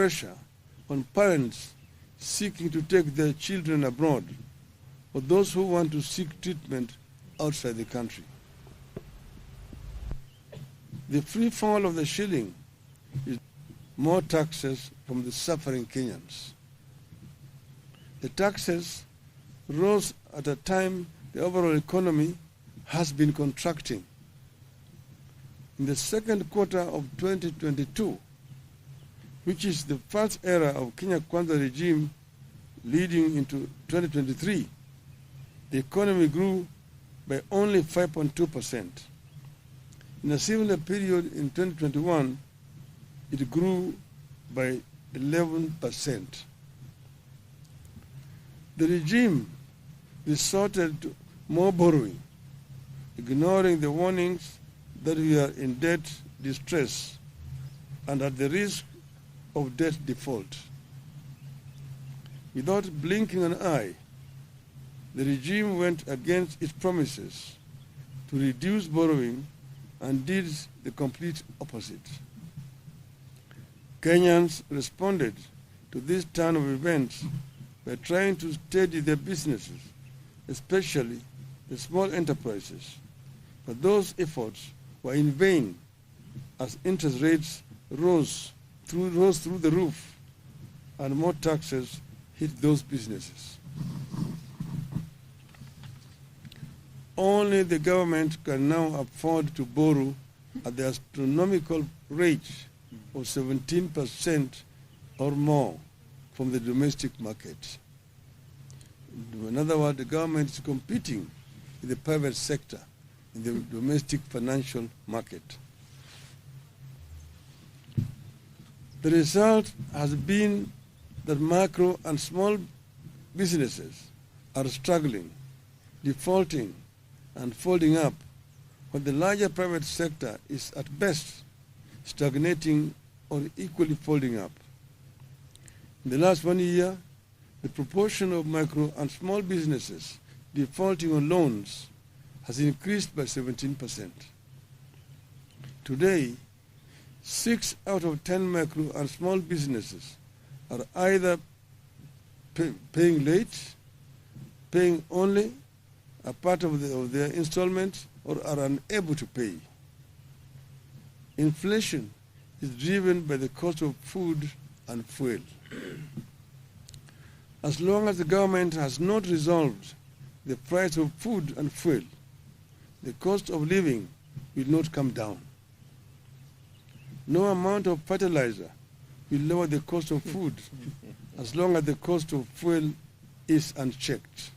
pressure on parents seeking to take their children abroad or those who want to seek treatment outside the country. The free fall of the shilling is more taxes from the suffering Kenyans. The taxes rose at a time the overall economy has been contracting. In the second quarter of 2022, which is the first era of Kenya Kwanza regime leading into 2023, the economy grew by only 5.2%. In a similar period in 2021, it grew by 11%. The regime resorted to more borrowing, ignoring the warnings that we are in debt distress and at the risk of debt default. Without blinking an eye, the regime went against its promises to reduce borrowing and did the complete opposite. Kenyans responded to this turn of events by trying to steady their businesses, especially the small enterprises. But those efforts were in vain as interest rates rose through the roof and more taxes hit those businesses. Only the government can now afford to borrow at the astronomical rate of 17% or more from the domestic market. In other words, the government is competing with the private sector in the domestic financial market. The result has been that micro and small businesses are struggling, defaulting, and folding up, while the larger private sector is at best stagnating or equally folding up. In the last 1 year, the proportion of micro and small businesses defaulting on loans has increased by 17%. Today, 6 out of 10 micro and small businesses are either paying late, paying only a part of their installments, or are unable to pay. Inflation is driven by the cost of food and fuel. As long as the government has not resolved the price of food and fuel, the cost of living will not come down. No amount of fertilizer will lower the cost of food as long as the cost of fuel is unchecked.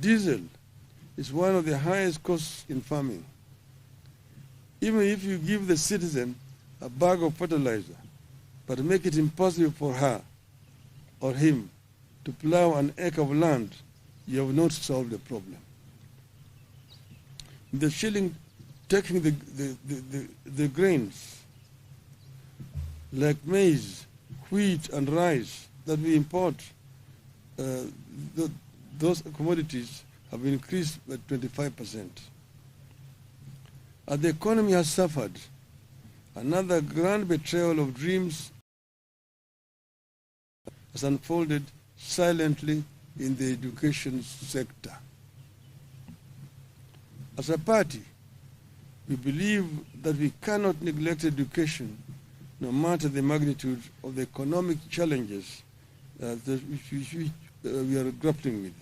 Diesel is one of the highest costs in farming. Even if you give the citizen a bag of fertilizer, but make it impossible for her or him to plow an acre of land, you have not solved the problem. The shilling taking the grains like maize, wheat, and rice that we import, those commodities have increased by 25%. As the economy has suffered, another grand betrayal of dreams has unfolded silently in the education sector. As a party, we believe that we cannot neglect education no matter the magnitude of the economic challenges which we are grappling with.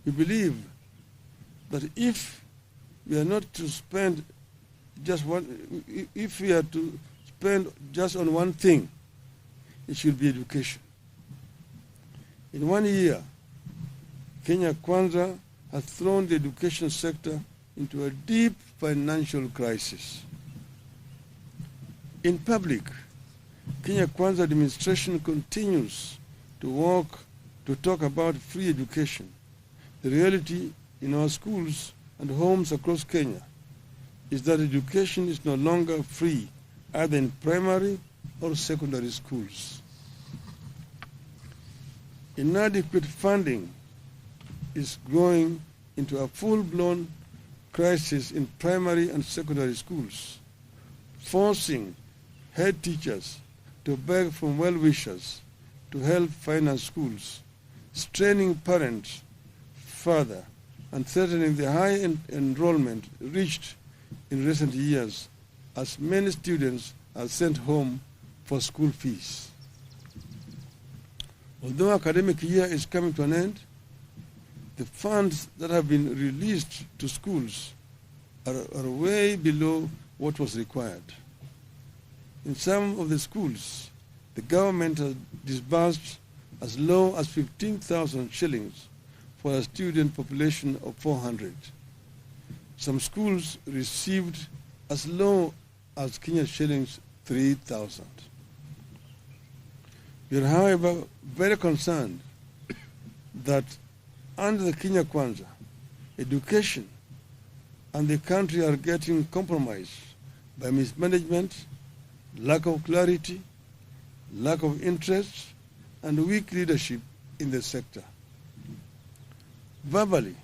We believe that if we are not to spend just if we are to spend just on one thing, it should be education. In 1 year, Kenya Kwanza has thrown the education sector into a deep financial crisis. In public, Kenya Kwanza administration continues to talk about free education. The reality in our schools and homes across Kenya is that education is no longer free, either in primary or secondary schools. Inadequate funding is growing into a full-blown crisis in primary and secondary schools, forcing head teachers to beg from well-wishers to help finance schools, straining parents further and threatening the high enrollment reached in recent years as many students are sent home for school fees. Although academic year is coming to an end, the funds that have been released to schools are way below what was required. In some of the schools, the government has disbursed as low as 15,000 shillings for a student population of 400. Some schools received as low as Kenya shillings 3,000. We are, however, very concerned that under the Kenya Kwanza, education and the country are getting compromised by mismanagement, lack of clarity, lack of interest, and weak leadership in the sector. Verbally,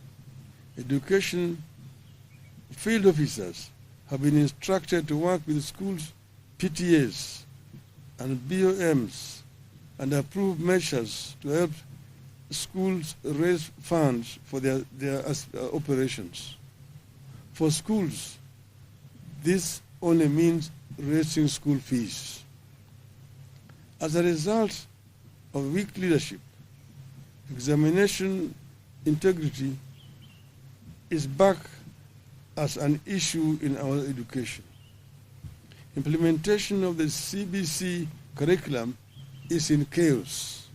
education field officers have been instructed to work with schools, PTAs, and BOMs and approve measures to help schools raise funds for their operations. For schools, this only means raising school fees. As a result of weak leadership, examination integrity is back as an issue in our education. Implementation of the CBC curriculum is in chaos.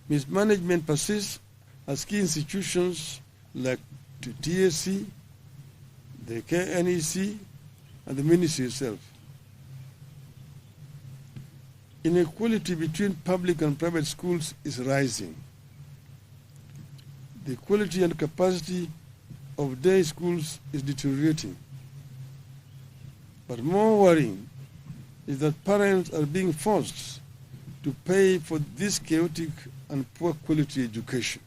Mismanagement persists as key institutions like the TSC, the KNEC, and the ministry itself. Inequality between public and private schools is rising. The quality and capacity of day schools is deteriorating. But more worrying is that parents are being forced to pay for this chaotic and poor quality education.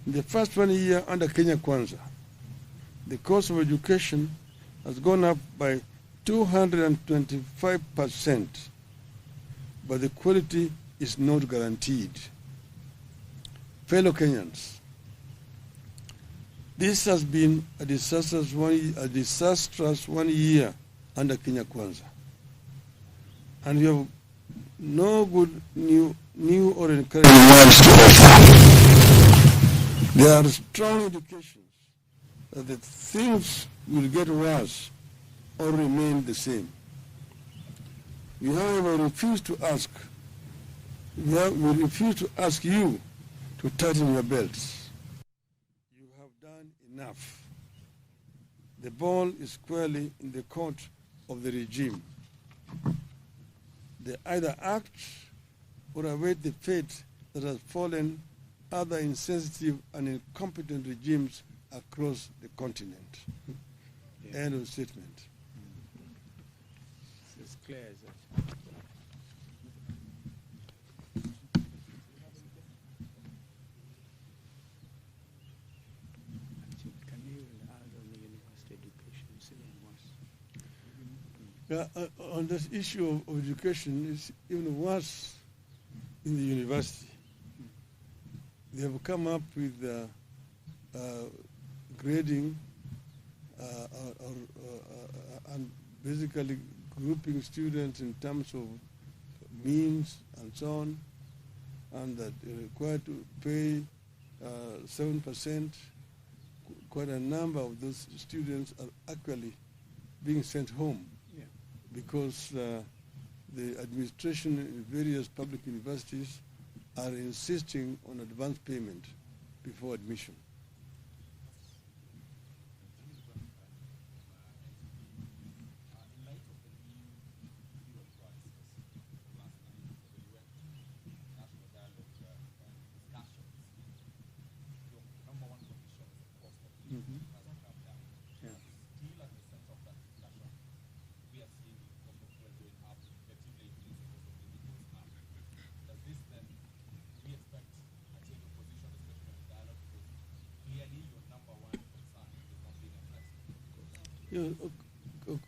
In the first 1 year under Kenya Kwanza, the cost of education has gone up by 225%, but the quality is not guaranteed. Fellow Kenyans, this has been a disastrous 1 year under Kenya Kwanza, and we have no good new or encouraging words to offer. There are strong indications that the things will get worse or remain the same. We, however, refuse to ask you to tighten your belts. You have done enough. The ball is squarely in the court of the regime. They either act or await the fate that has fallen other insensitive and incompetent regimes across the continent. Yeah. End of statement. It's clear as that. Can you add on the university education? It's even worse. On this issue of education, it's even worse in the university. They have come up with grading and basically grouping students in terms of means and so on, and that they're required to pay 7%. Quite a number of those students are actually being sent home because the administration in various public universities are insisting on advance payment before admission.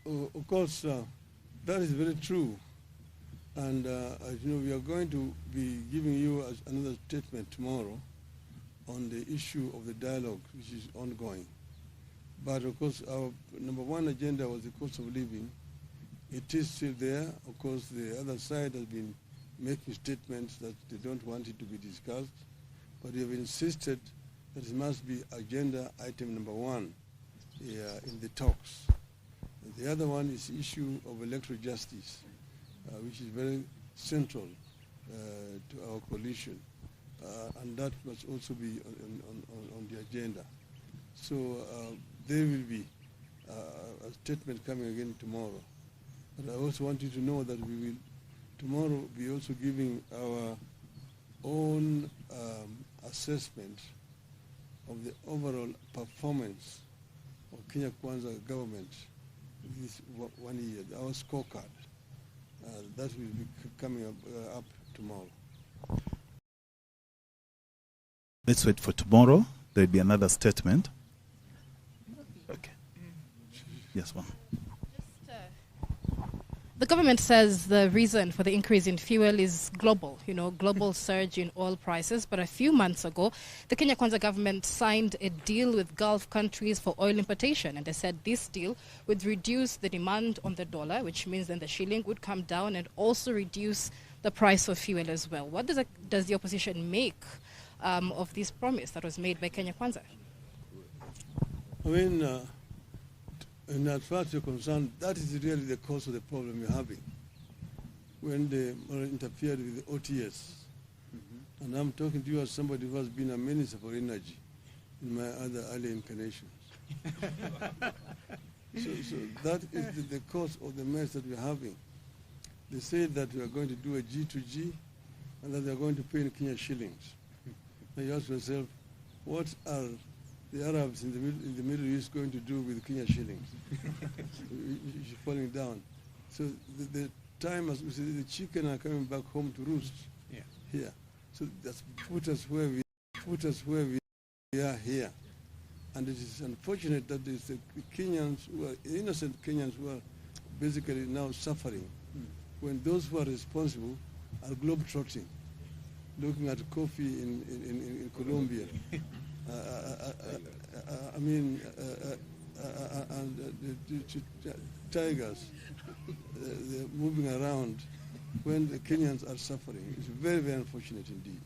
Of course, That is very true. And as you know, we are going to be giving you another statement tomorrow on the issue of the dialogue, which is ongoing. But of course, our number one agenda was the cost of living. It is still there. Of course, the other side has been making statements that they don't want it to be discussed. But we have insisted that it must be agenda item number one in the talks. And the other one is the issue of electoral justice, which is very central to our coalition. And that must also be on the agenda. So there will be a statement coming again tomorrow. But I also want you to know that we will tomorrow be also giving our own assessment of the overall performance of Kenya Kwanza government this 1 year, our scorecard. That will be coming up tomorrow. Let's wait for tomorrow. There will be another statement. Okay. Yes, ma'am. The government says the reason for the increase in fuel is global, global surge in oil prices. But a few months ago, the Kenya Kwanza government signed a deal with Gulf countries for oil importation. And they said this deal would reduce the demand on the dollar, which means then the shilling would come down and also reduce the price of fuel as well. What does the opposition make of this promise that was made by Kenya Kwanza? I mean, and as far as you're concerned, that is really the cause of the problem you're having. When they interfered with the OTS, and I'm talking to you as somebody who has been a minister for energy in my other early incarnations. so that is the cause of the mess that we're having. They say that we are going to do a G2G and that they are going to pay in Kenya shillings. Now you ask yourself, what are the Arabs in the Middle East going to do with Kenya shillings? It's falling down. So the time, as we say, the chicken are coming back home to roost here. So that's put us where we are here. And it is unfortunate that there's the Kenyans, who are innocent Kenyans, who are basically now suffering, when those who are responsible are globetrotting, looking at coffee in Colombia. I mean, the tigers, they're moving around when the Kenyans are suffering. It's very, very unfortunate indeed.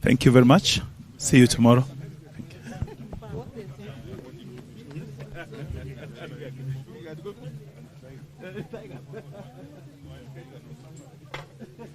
Thank you very much. See you tomorrow. Thank you.